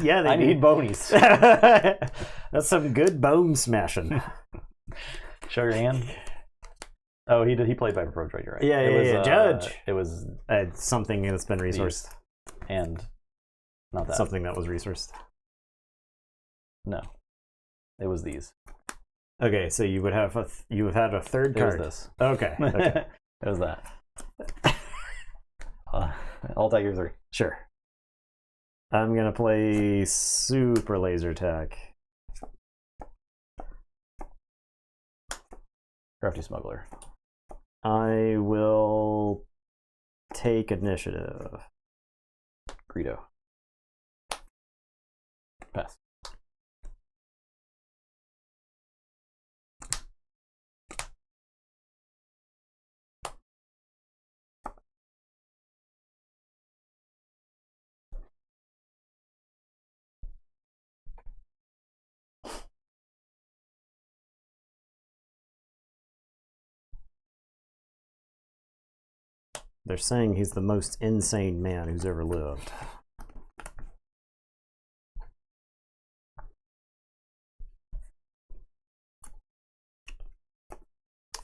Yeah, I need Bonies. That's some good bone smashing. Show your hand. Oh, he played Viper Probe Droid, you're right. Yeah, Judge. It was something that's been resourced. And not that. Something that was resourced. No. It was these. Okay, so you would have had a third card. It was this. Okay. It was that. I'll take your 3. Sure. I'm gonna play super laser attack. Crafty Smuggler. I will take initiative. Greedo. Pass. They're saying he's the most insane man who's ever lived.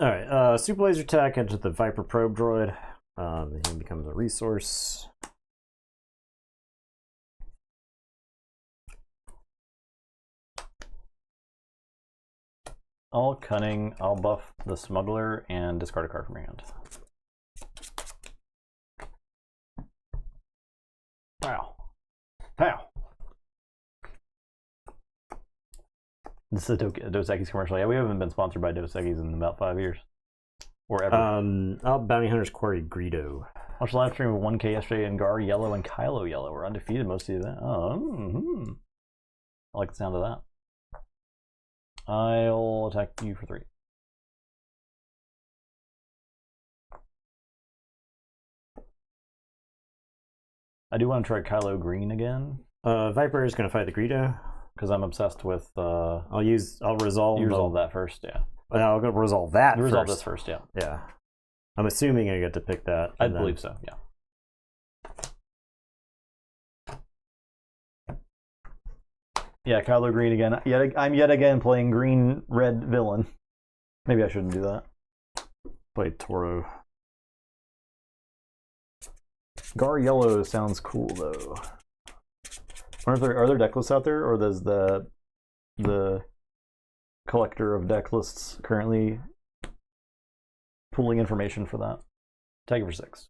Alright, super laser attack into the Viper probe droid. He becomes a resource. All cunning, I'll buff the smuggler and discard a card from your hand. Pow. Pow. This is a Dos Equis commercial. Yeah, we haven't been sponsored by Dos Equis in about 5 years. Or ever. Bounty Hunter's Quarry Greedo. Watched the live stream of 1K yesterday, and Gar Yellow and Kylo Yellow were undefeated most of the event. Oh, I like the sound of that. I'll attack you for 3. I do want to try Kylo Green again. Viper is going to fight the Greedo. Because I'm obsessed with... I'll resolve... You resolve that first, yeah. I'll go resolve that You first. resolve this first, yeah. Yeah. I'm assuming I get to pick that. I believe so, yeah. Yeah, Kylo Green again. I'm yet again playing green-red villain. Maybe I shouldn't do that. Play Toro. Gar Yellow sounds cool, though. Are there deck lists out there, or does the collector of deck lists currently pulling information for that? Take it for 6.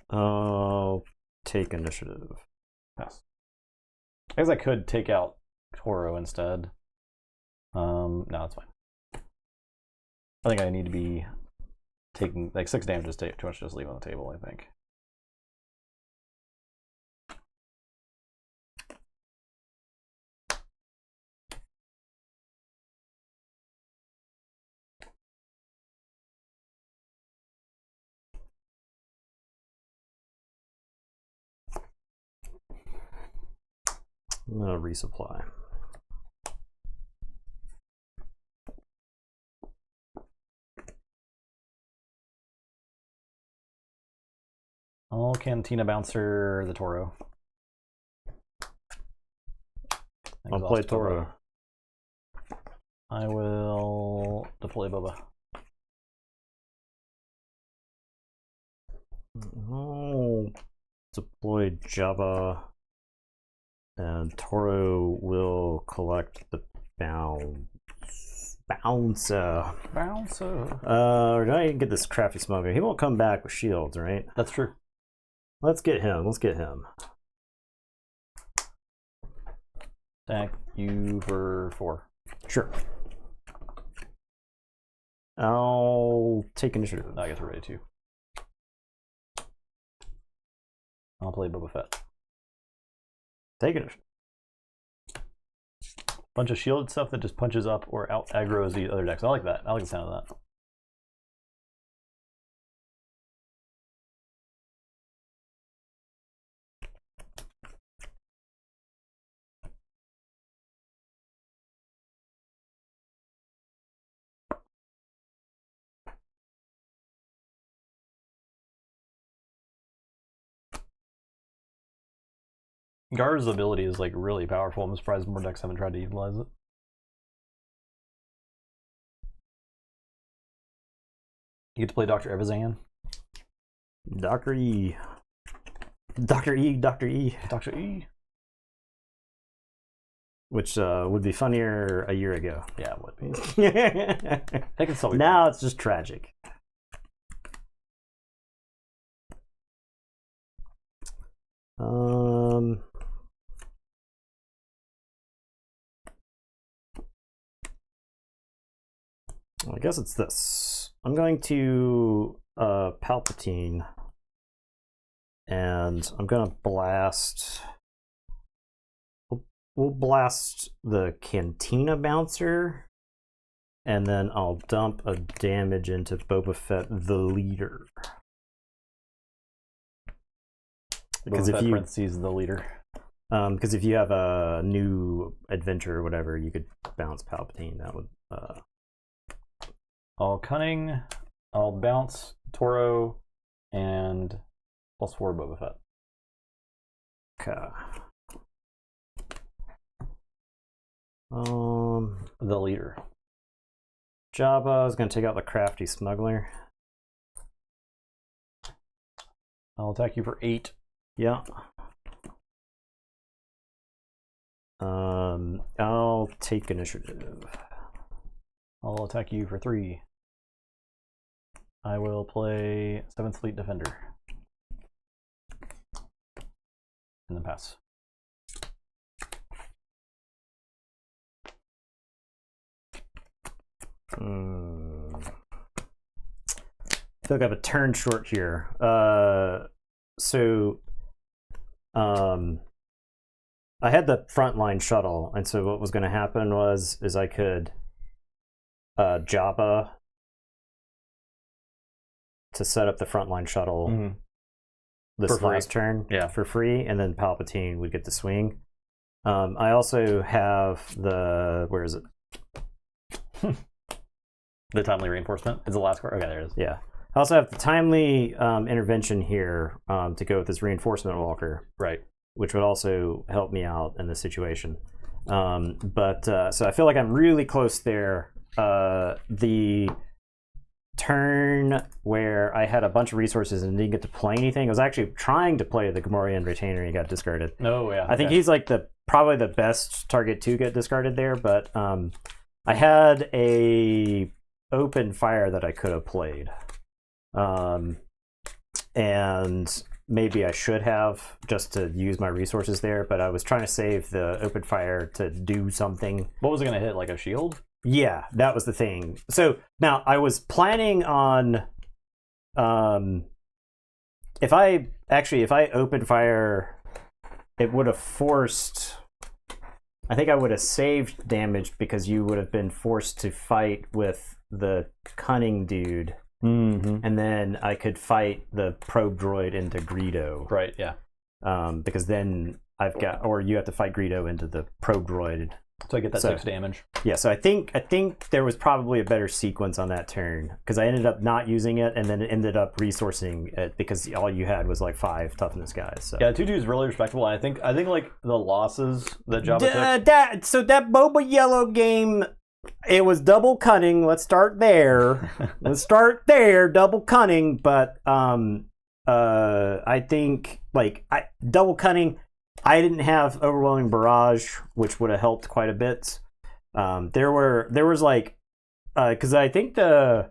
I'll take initiative. Yes. I guess I could take out Toro instead. No, that's fine. I think I need to be taking like 6 damage is too much to just leave on the table, I think. I'm gonna resupply. I'll Cantina Bouncer the Toro. I'll play Toro. I will deploy Boba. I'll deploy Jabba. And Toro will collect the bouncer. Bouncer. Or do I get this crafty smuggler? He won't come back with shields, right? That's true. Let's get him. Let's get him. Thank you for 4. Sure. I'll take initiative. I guess we're ready to. I'll play Boba Fett. Take initiative. Bunch of shielded stuff that just punches up or out aggroes the other decks. I like that. I like the sound of that. Gar's ability is like really powerful. I'm surprised more decks haven't tried to utilize it. You get to play Dr. Evazan. Dr. E. Dr. E. Dr. E. Dr. E. Which would be funnier a year ago. Yeah, it would be. That can still be now it's just tragic. I guess it's this. I'm going to Palpatine, and I'm gonna blast. We'll blast the Cantina Bouncer, and then I'll dump a damage into Boba Fett, the leader. Because if you parentheses the leader. Because if you have a new adventure or whatever, you could bounce Palpatine. That would. I'll cunning. I'll bounce Toro, and +4 Boba Fett. Okay. The leader. Jabba is going to take out the crafty smuggler. I'll attack you for 8. Yeah. I'll take initiative. I'll attack you for 3. I will play 7th Fleet Defender. And then pass. I feel like I have a turn short here. I had the frontline shuttle, and so what was going to happen is I could Jabba to set up the frontline shuttle this last turn for free, and then Palpatine would get the swing. I also have the where is it? The timely reinforcement is the last card. Okay, there it is. Yeah. I also have the timely intervention here to go with this reinforcement walker. Right. Which would also help me out in this situation. So I feel like I'm really close there. The turn where I had a bunch of resources and didn't get to play anything, I was actually trying to play the Gamorrean Retainer and he got discarded. Oh, yeah. I think he's like probably the best target to get discarded there, but I had a open fire that I could have played. And maybe I should have just to use my resources there, but I was trying to save the open fire to do something. What was it going to hit? Like a shield? Yeah, that was the thing. So now I was planning on if I open fire, it would have forced. I think I would have saved damage because you would have been forced to fight with the cunning dude. And then I could fight the probe droid into Greedo. Right, yeah. Because then you have to fight Greedo into the probe droid. So I get that 6 damage. Yeah, so I think there was probably a better sequence on that turn because I ended up not using it and then it ended up resourcing it because all you had was like 5 toughness guys. So. Yeah, 2-2 is really respectable. I think like the losses that Jabba took. So that Boba Yellow game. It was double cunning. Let's start there. Double cunning. But I think double cunning. I didn't have overwhelming barrage, which would have helped quite a bit. There was because I think that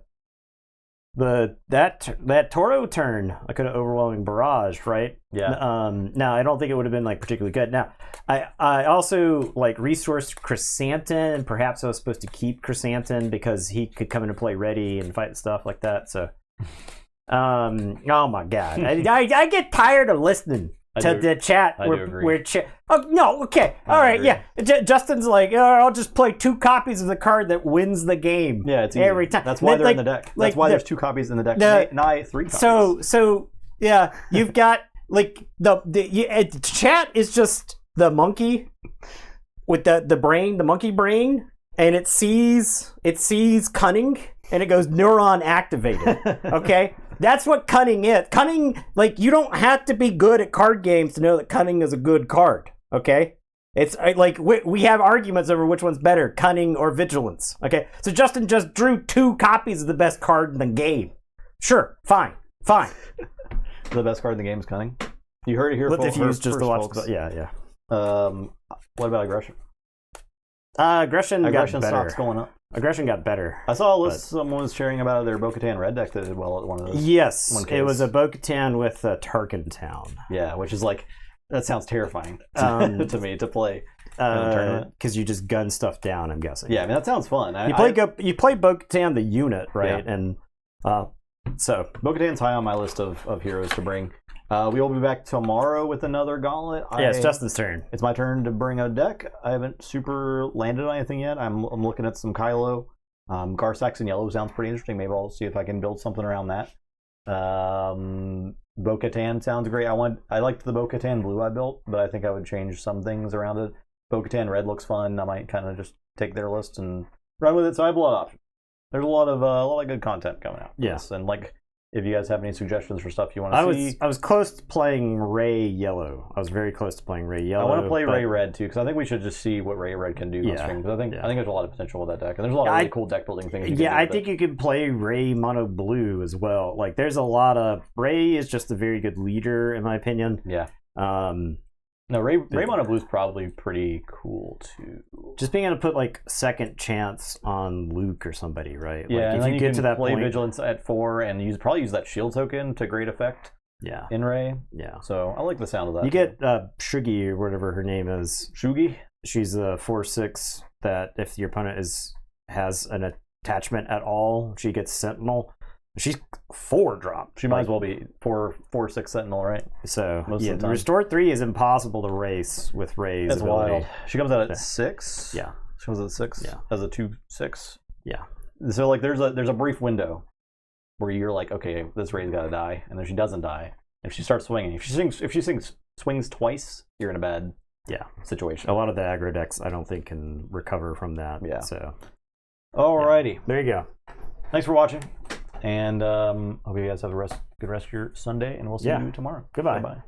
Toro turn I could have overwhelming barrage, right? Yeah. Now I don't think it would have been particularly good. Now I also resourced Chrysanthemum, and perhaps I was supposed to keep Chrysanthemum because he could come into play ready and fight stuff like that. So, oh my god, I get tired of listening to the chat. Oh no, okay, all right, yeah. Justin's like, I'll just play 2 copies of the card that wins the game. Yeah, it's easy. Every time. That's why they're in the deck. That's why there's 2 copies in the deck. Nigh 3 copies. So yeah, you've got the chat is just the monkey with the brain, the monkey brain, and it sees cunning and it goes neuron activated. Okay. That's what cunning is. Cunning, you don't have to be good at card games to know that cunning is a good card, okay? It's we have arguments over which one's better, cunning or vigilance, okay? So Justin just drew 2 copies of the best card in the game. Sure, fine. The best card in the game is cunning? You heard it here, folks. If you use just the watch, yeah. What about aggression? Aggression got better. Stock's going up. Aggression got better. I saw a list someone was sharing about their Bo-Katan red deck that did well at one of those. Yes, it was a Bo-Katan with Tarkin Town. Yeah, which is That sounds terrifying to me to play in a tournament. Because you just gun stuff down, I'm guessing. Yeah, I mean, that sounds fun. You play Bo-Katan the unit, right? Yeah. And so Bo-Katan's high on my list of heroes to bring. We will be back tomorrow with another gauntlet. Yeah, it's Justin's turn. It's my turn to bring a deck. I haven't super landed on anything yet. I'm looking at some Kylo. Garsax in yellow sounds pretty interesting. Maybe I'll see if I can build something around that. Bo-Katan sounds great. I liked the Bo-Katan blue I built, but I think I would change some things around it. Bo-Katan red looks fun. I might kind of just take their list and run with it. So I have a lot of options. There's a lot of good content coming out. Yes, and like if you guys have any suggestions for stuff you want to see, I was close to playing Ray yellow. I was very close to playing Ray yellow. I want to play Ray red too because I think we should just see what Ray red can do on stream. Because I think there's a lot of potential with that deck, and there's a lot of really cool deck building things. I think you can play Ray mono blue as well. Like there's a lot of Ray is just a very good leader in my opinion. Yeah. No, Ray mono blue is probably pretty cool too. Just being able to put like second chance on Luke or somebody, right? Yeah, like, if you get to that play point, Vigilance at 4 and probably use that shield token to great effect. Yeah. In Ray. Yeah. So I like the sound of that. You get Shugi or whatever her name is. Shugi? She's a 4/6 that if your opponent has an attachment at all, she gets Sentinel. She's 4-drop. She might as well be 4/6 Sentinel, right? So most of the time. Restore 3 is impossible to race with Ray's That's ability. wild. She comes out at 6. Yeah. She comes out at 6. Yeah. As a 2/6. Yeah. So like there's a brief window where you're like, okay, this Ray's got to die, and then she doesn't die. If she starts swinging, if she swings twice, you're in a bad situation. A lot of the aggro decks I don't think can recover from that. Yeah. So. Alrighty. There you go. Thanks for watching. And hope you guys have a good rest of your Sunday, and we'll see you tomorrow. Goodbye. Bye-bye.